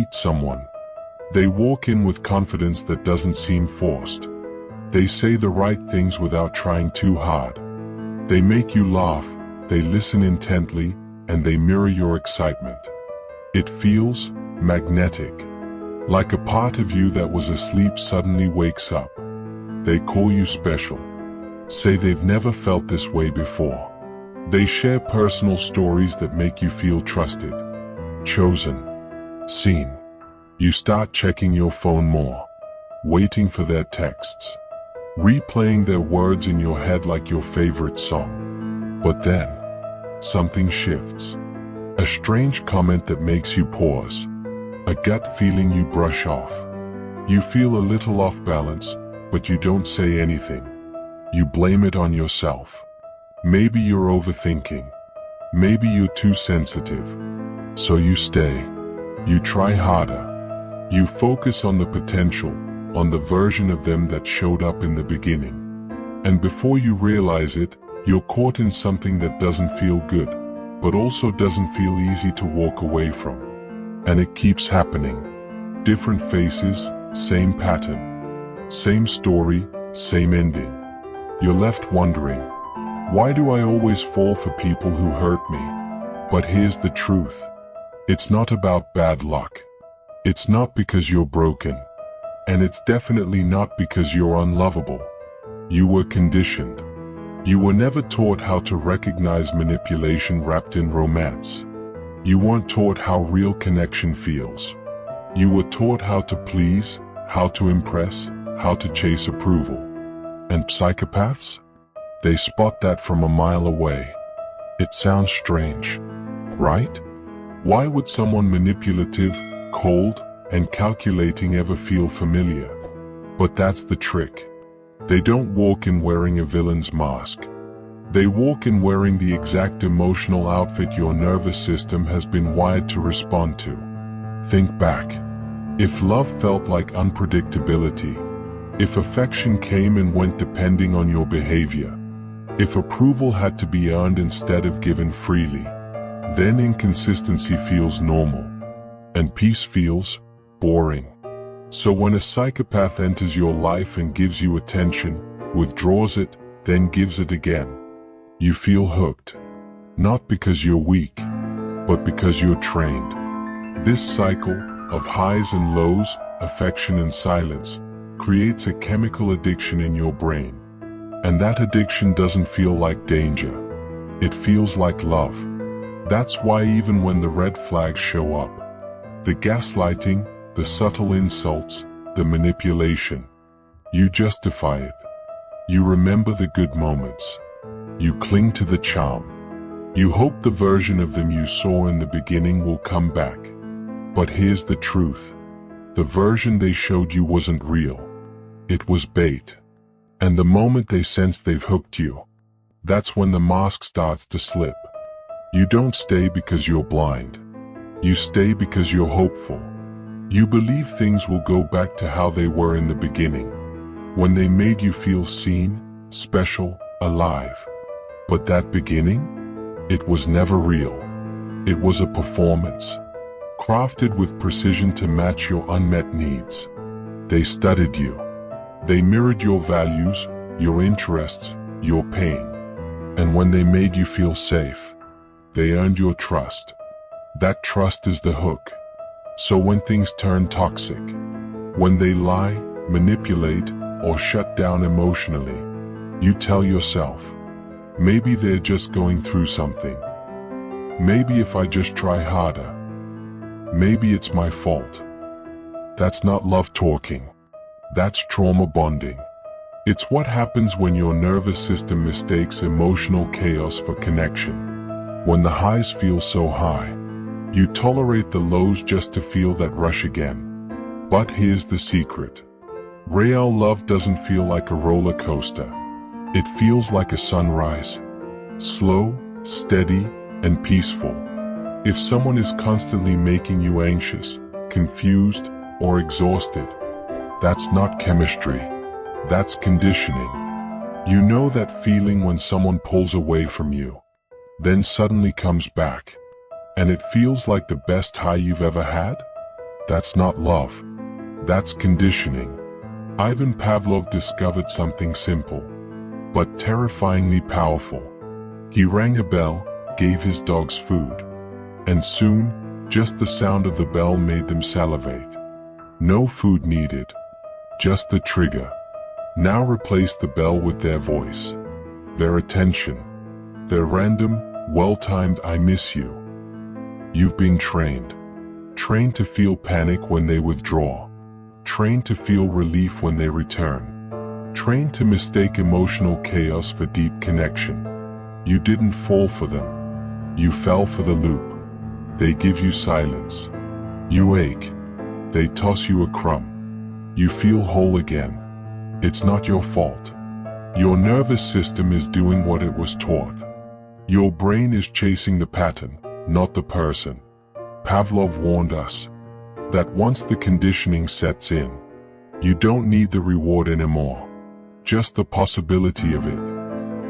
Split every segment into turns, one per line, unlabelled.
meet someone. They walk in with confidence that doesn't seem forced. They say the right things without trying too hard. They make you laugh, they listen intently, and they mirror your excitement. It feels magnetic. Like a part of you that was asleep suddenly wakes up. They call you special. Say they've never felt this way before. They share personal stories that make you feel trusted, chosen, seen. You start checking your phone more, waiting for their texts, replaying their words in your head like your favorite song. But then, something shifts. A strange comment that makes you pause. A gut feeling you brush off. You feel a little off balance, but you don't say anything. You blame it on yourself. Maybe you're overthinking. Maybe you're too sensitive. So you stay. You try harder. You focus on the potential, on the version of them that showed up in the beginning. And before you realize it, you're caught in something that doesn't feel good, but also doesn't feel easy to walk away from. And it keeps happening. Different faces, same pattern. Same story, same ending. You're left wondering, why do I always fall for people who hurt me? But here's the truth. It's not about bad luck. It's not because you're broken. And it's definitely not because you're unlovable. You were conditioned. You were never taught how to recognize manipulation wrapped in romance. You weren't taught how real connection feels. You were taught how to please, how to impress, how to chase approval. And psychopaths? They spot that from a mile away. It sounds strange, right? Why would someone manipulative, cold, and calculating ever feel familiar? But that's the trick. They don't walk in wearing a villain's mask. They walk in wearing the exact emotional outfit your nervous system has been wired to respond to. Think back. If love felt like unpredictability, if affection came and went depending on your behavior, if approval had to be earned instead of given freely, then inconsistency feels normal, and peace feels boring. So when a psychopath enters your life and gives you attention, withdraws it, then gives it again, you feel hooked. Not because you're weak, but because you're trained. This cycle of highs and lows, affection and silence, creates a chemical addiction in your brain. And that addiction doesn't feel like danger. It feels like love. That's why even when the red flags show up, the gaslighting, the subtle insults, the manipulation, you justify it. You remember the good moments. You cling to the charm. You hope the version of them you saw in the beginning will come back. But here's the truth. The version they showed you wasn't real. It was bait. And the moment they sense they've hooked you, that's when the mask starts to slip. You don't stay because you're blind. You stay because you're hopeful. You believe things will go back to how they were in the beginning, when they made you feel seen, special, alive. But that beginning? It was never real. It was a performance, crafted with precision to match your unmet needs. They studied you. They mirrored your values, your interests, your pain. And when they made you feel safe, they earned your trust. That trust is the hook. So when things turn toxic, when they lie, manipulate, or shut down emotionally, you tell yourself, maybe they're just going through something. Maybe if I just try harder. Maybe it's my fault. That's not love talking. That's trauma bonding. It's what happens when your nervous system mistakes emotional chaos for connection. When the highs feel so high, you tolerate the lows just to feel that rush again. But here's the secret. Real love doesn't feel like a roller coaster. It feels like a sunrise. Slow, steady, and peaceful. If someone is constantly making you anxious, confused, or exhausted, that's not chemistry. That's conditioning. You know that feeling when someone pulls away from you, then suddenly comes back, and it feels like the best high you've ever had? That's not love. That's conditioning. Ivan Pavlov discovered something simple, but terrifyingly powerful. He rang a bell, gave his dogs food, and soon, just the sound of the bell made them salivate. No food needed, just the trigger. Now replace the bell with their voice, their attention, their random, well-timed "I miss you." You've been trained. Trained to feel panic when they withdraw. Trained to feel relief when they return. Trained to mistake emotional chaos for deep connection. You didn't fall for them. You fell for the loop. They give you silence. You ache. They toss you a crumb. You feel whole again. It's not your fault. Your nervous system is doing what it was taught. Your brain is chasing the pattern, not the person. Pavlov warned us that once the conditioning sets in, you don't need the reward anymore. Just the possibility of it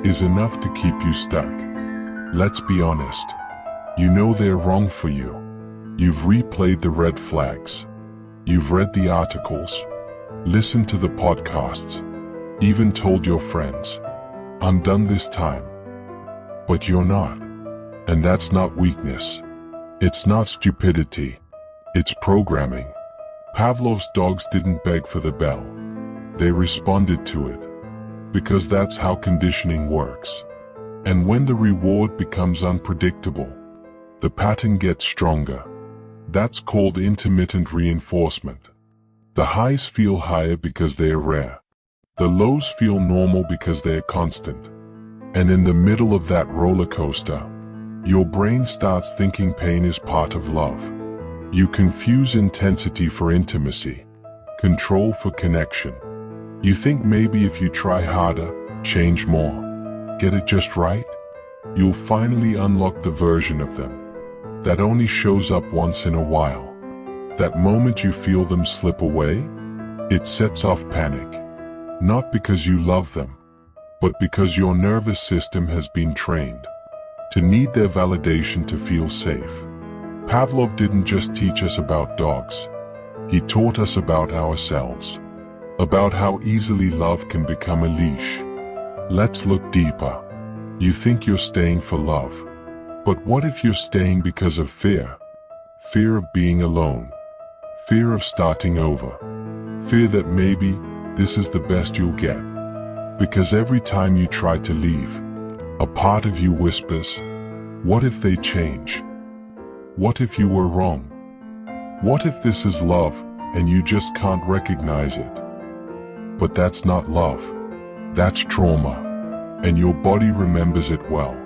is enough to keep you stuck. Let's be honest. You know they're wrong for you. You've replayed the red flags. You've read the articles, listened to the podcasts, even told your friends, "I'm done this time." But you're not. And that's not weakness. It's not stupidity. It's programming. Pavlov's dogs didn't beg for the bell. They responded to it. Because that's how conditioning works. And when the reward becomes unpredictable, the pattern gets stronger. That's called intermittent reinforcement. The highs feel higher because they are rare. The lows feel normal because they are constant. And in the middle of that roller coaster, your brain starts thinking pain is part of love. You confuse intensity for intimacy, control for connection. You think maybe if you try harder, change more, get it just right, you'll finally unlock the version of them that only shows up once in a while. That moment you feel them slip away, it sets off panic. Not because you love them, but because your nervous system has been trained to need their validation to feel safe. Pavlov didn't just teach us about dogs. He taught us about ourselves, about how easily love can become a leash. Let's look deeper. You think you're staying for love, but what if you're staying because of fear? Fear of being alone, fear of starting over, fear that maybe this is the best you'll get. Because every time you try to leave, a part of you whispers, what if they change? What if you were wrong? What if this is love and you just can't recognize it? But that's not love. That's trauma. And your body remembers it well.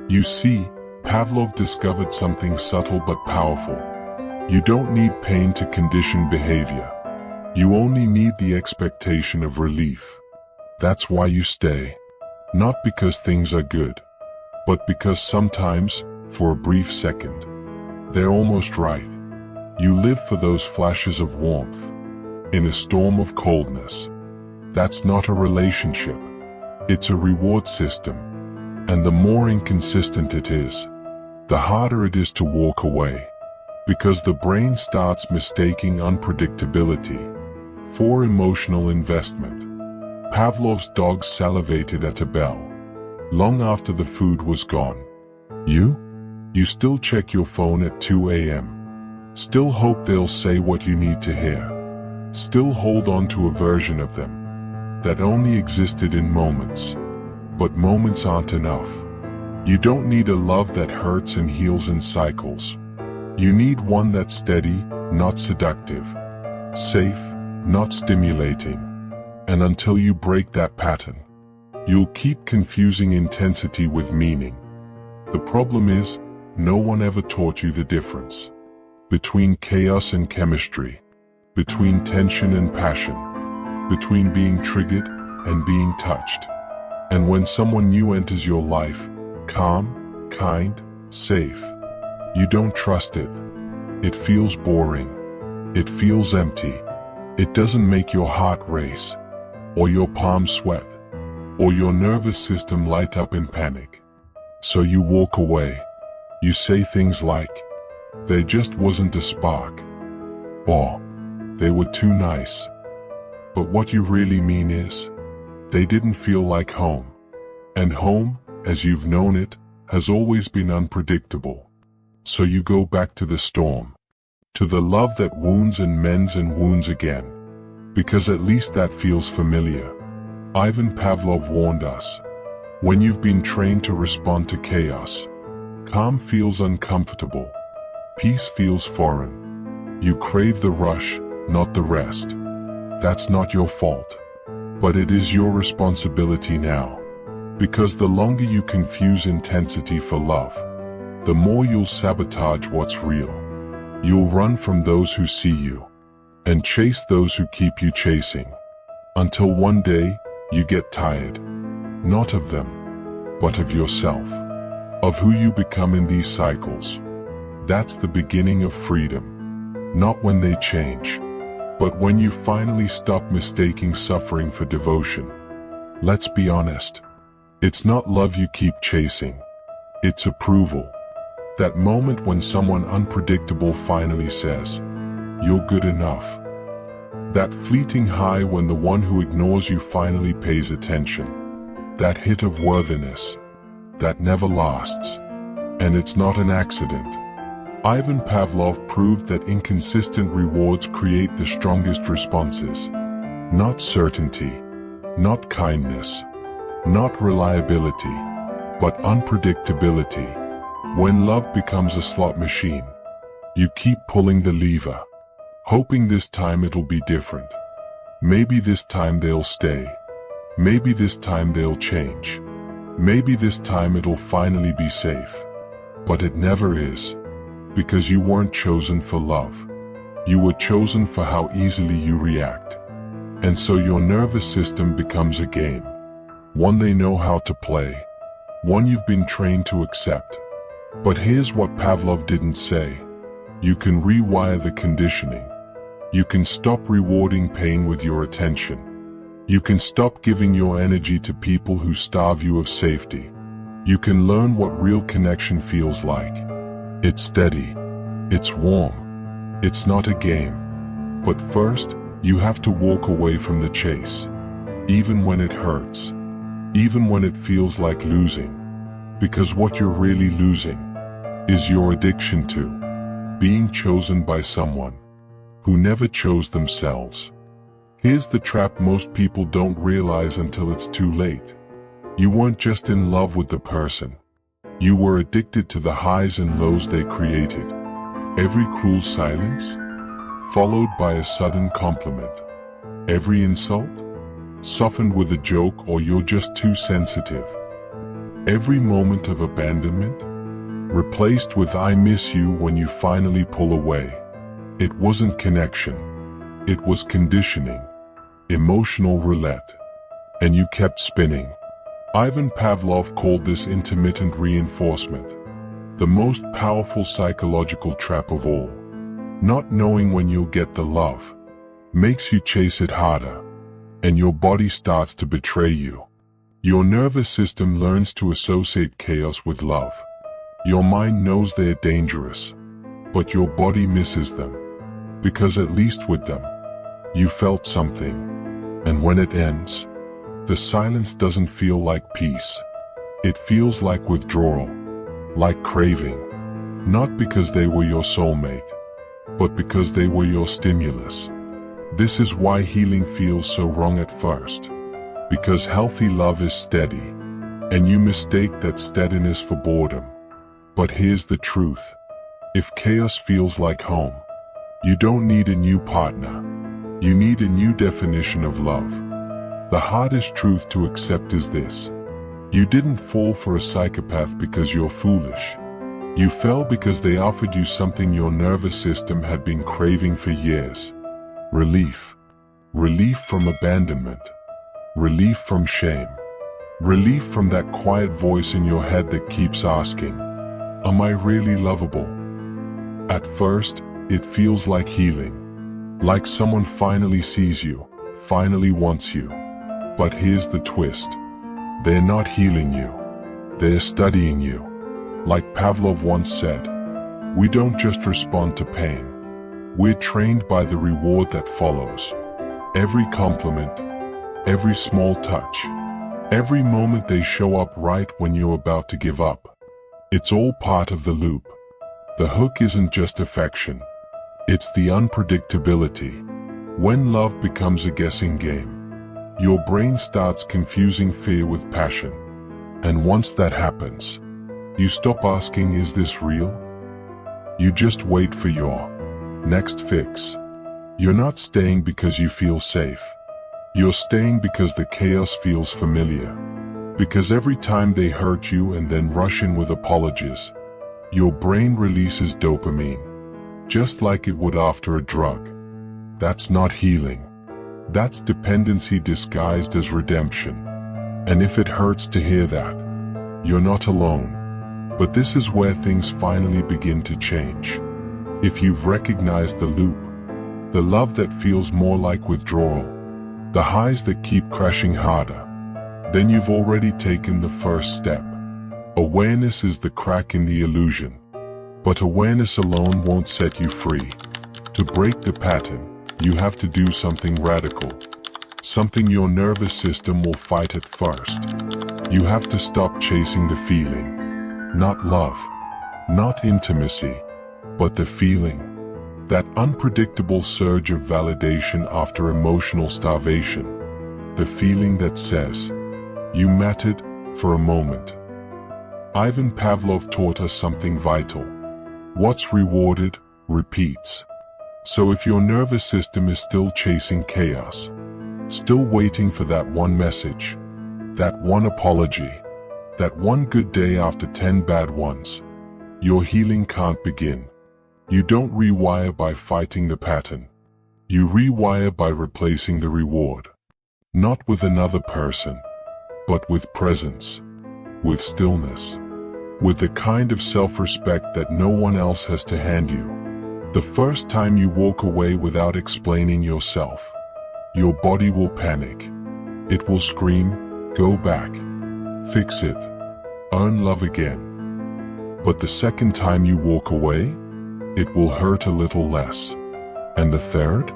You see, Pavlov discovered something subtle but powerful. You don't need pain to condition behavior. You only need the expectation of relief. That's why you stay. Not because things are good, but because sometimes, for a brief second, they're almost right. You live for those flashes of warmth in a storm of coldness. That's not a relationship. It's a reward system. And the more inconsistent it is, the harder it is to walk away. Because the brain starts mistaking unpredictability for emotional investment. Pavlov's dogs salivated at a bell. Long after the food was gone. You still check your phone at 2 a.m. Still hope they'll say what you need to hear. Still hold on to a version of them that only existed in moments. But moments aren't enough. You don't need a love that hurts and heals in cycles. You need one that's steady, not seductive. Safe, not stimulating. And until you break that pattern, you'll keep confusing intensity with meaning. The problem is, no one ever taught you the difference between chaos and chemistry, between tension and passion, between being triggered and being touched. And when someone new enters your life, calm, kind, safe, you don't trust it. It feels boring. It feels empty. It doesn't make your heart race, or your palms sweat, or your nervous system light up in panic. So you walk away. You say things like, there just wasn't a spark. or they were too nice. But what you really mean is, they didn't feel like home. And home, as you've known it, has always been unpredictable. So you go back to the storm, to the love that wounds and mends and wounds again. Because at least that feels familiar. Ivan Pavlov warned us, when you've been trained to respond to chaos, calm feels uncomfortable, peace feels foreign. You crave the rush, not the rest. That's not your fault. But it is your responsibility now. Because the longer you confuse intensity for love, the more you'll sabotage what's real. You'll run from those who see you, and chase those who keep you chasing. Until one day, you get tired. Not of them, but of yourself. Of who you become in these cycles. That's the beginning of freedom. Not when they change, but when you finally stop mistaking suffering for devotion. Let's be honest. It's not love you keep chasing. It's approval. That moment when someone unpredictable finally says, "You're good enough." That fleeting high when the one who ignores you finally pays attention. That hit of worthiness. That never lasts. And it's not an accident. Ivan Pavlov proved that inconsistent rewards create the strongest responses. Not certainty. Not kindness. Not reliability. But unpredictability. When love becomes a slot machine, you keep pulling the lever, hoping this time it'll be different. Maybe this time they'll stay. Maybe this time they'll change. Maybe this time it'll finally be safe. But it never is. Because you weren't chosen for love. You were chosen for how easily you react. And so your nervous system becomes a game. One they know how to play. One you've been trained to accept. But here's what Pavlov didn't say. You can rewire the conditioning. You can stop rewarding pain with your attention. You can stop giving your energy to people who starve you of safety. You can learn what real connection feels like. It's steady. It's warm. It's not a game. But first, you have to walk away from the chase. Even when it hurts. Even when it feels like losing. Because what you're really losing is your addiction to being chosen by someone who never chose themselves. Here's the trap most people don't realize until it's too late. You weren't just in love with the person. You were addicted to the highs and lows they created. Every cruel silence, followed by a sudden compliment. Every insult, softened with a joke or you're just too sensitive. Every moment of abandonment, replaced with "I miss you" when you finally pull away. It wasn't connection. It was conditioning. Emotional roulette. And you kept spinning. Ivan Pavlov called this intermittent reinforcement. The most powerful psychological trap of all. Not knowing when you'll get the love makes you chase it harder. And your body starts to betray you. Your nervous system learns to associate chaos with love. Your mind knows they're dangerous, but your body misses them. Because at least with them, you felt something. And when it ends, the silence doesn't feel like peace. It feels like withdrawal, like craving. Not because they were your soulmate, but because they were your stimulus. This is why healing feels so wrong at first. Because healthy love is steady, and you mistake that steadiness for boredom. But here's the truth. If chaos feels like home, you don't need a new partner. You need a new definition of love. The hardest truth to accept is this. You didn't fall for a psychopath because you're foolish. You fell because they offered you something your nervous system had been craving for years. Relief. Relief from abandonment. Relief from shame. Relief from that quiet voice in your head that keeps asking, "Am I really lovable?" At first, it feels like healing. Like someone finally sees you, finally wants you. But here's the twist. They're not healing you. They're studying you. Like Pavlov once said, we don't just respond to pain. We're trained by the reward that follows. Every compliment, every small touch, every moment they show up right when you're about to give up. It's all part of the loop. The hook isn't just affection. It's the unpredictability. When love becomes a guessing game, your brain starts confusing fear with passion. And once that happens, you stop asking, is this real? You just wait for your next fix. You're not staying because you feel safe. You're staying because the chaos feels familiar. Because every time they hurt you and then rush in with apologies, your brain releases dopamine, just like it would after a drug. That's not healing. That's dependency disguised as redemption. And if it hurts to hear that, you're not alone. But this is where things finally begin to change. If you've recognized the loop, the love that feels more like withdrawal, the highs that keep crashing harder, then you've already taken the first step. Awareness is the crack in the illusion. But awareness alone won't set you free. To break the pattern, you have to do something radical. Something your nervous system will fight at first. You have to stop chasing the feeling. Not love, not intimacy, but the feeling. That unpredictable surge of validation after emotional starvation. The feeling that says, you mattered for a moment. Ivan Pavlov taught us something vital. What's rewarded, repeats. So if your nervous system is still chasing chaos, still waiting for that one message, that one apology, that one good day after 10 bad ones, your healing can't begin. You don't rewire by fighting the pattern. You rewire by replacing the reward. Not with another person, but with presence, with stillness, with the kind of self-respect that no one else has to hand you. The first time you walk away without explaining yourself, your body will panic. It will scream, go back, fix it, earn love again. But the second time you walk away, it will hurt a little less. And the third?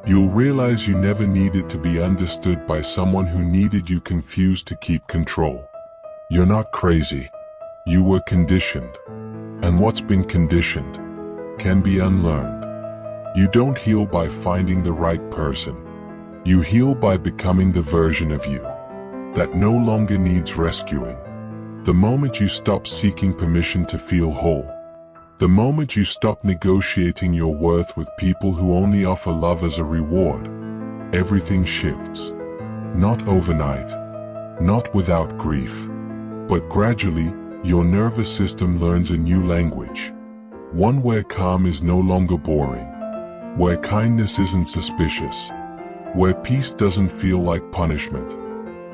You'll realize you never needed to be understood by someone who needed you confused to keep control. You're not crazy. You were conditioned. And what's been conditioned can be unlearned. You don't heal by finding the right person. You heal by becoming the version of you that no longer needs rescuing. The moment you stop seeking permission to feel whole, the moment you stop negotiating your worth with people who only offer love as a reward, everything shifts. Not overnight, not without grief, but gradually, your nervous system learns a new language. One where calm is no longer boring, where kindness isn't suspicious, where peace doesn't feel like punishment.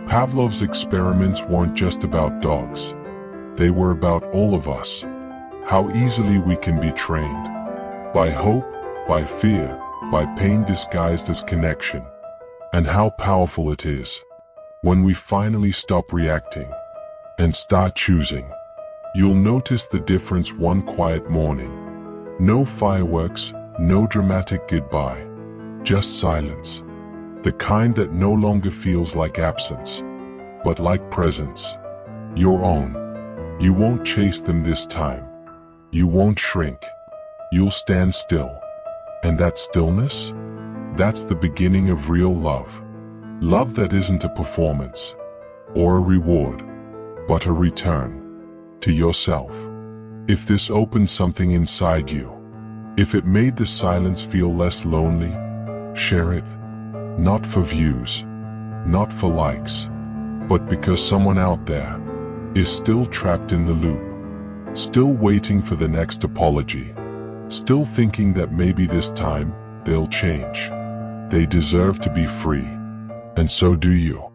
Pavlov's experiments weren't just about dogs. They were about all of us. How easily we can be trained. By hope, by fear, by pain disguised as connection. And how powerful it is when we finally stop reacting and start choosing. You'll notice the difference one quiet morning. No fireworks, no dramatic goodbye. Just silence. The kind that no longer feels like absence, but like presence. Your own. You won't chase them this time. You won't shrink. You'll stand still. And that stillness? That's the beginning of real love. Love that isn't a performance or a reward, but a return to yourself. If this opened something inside you, if it made the silence feel less lonely, share it. Not for views, not for likes, but because someone out there is still trapped in the loop, still waiting for the next apology, still thinking that maybe this time they'll change. They deserve to be free, and so do you.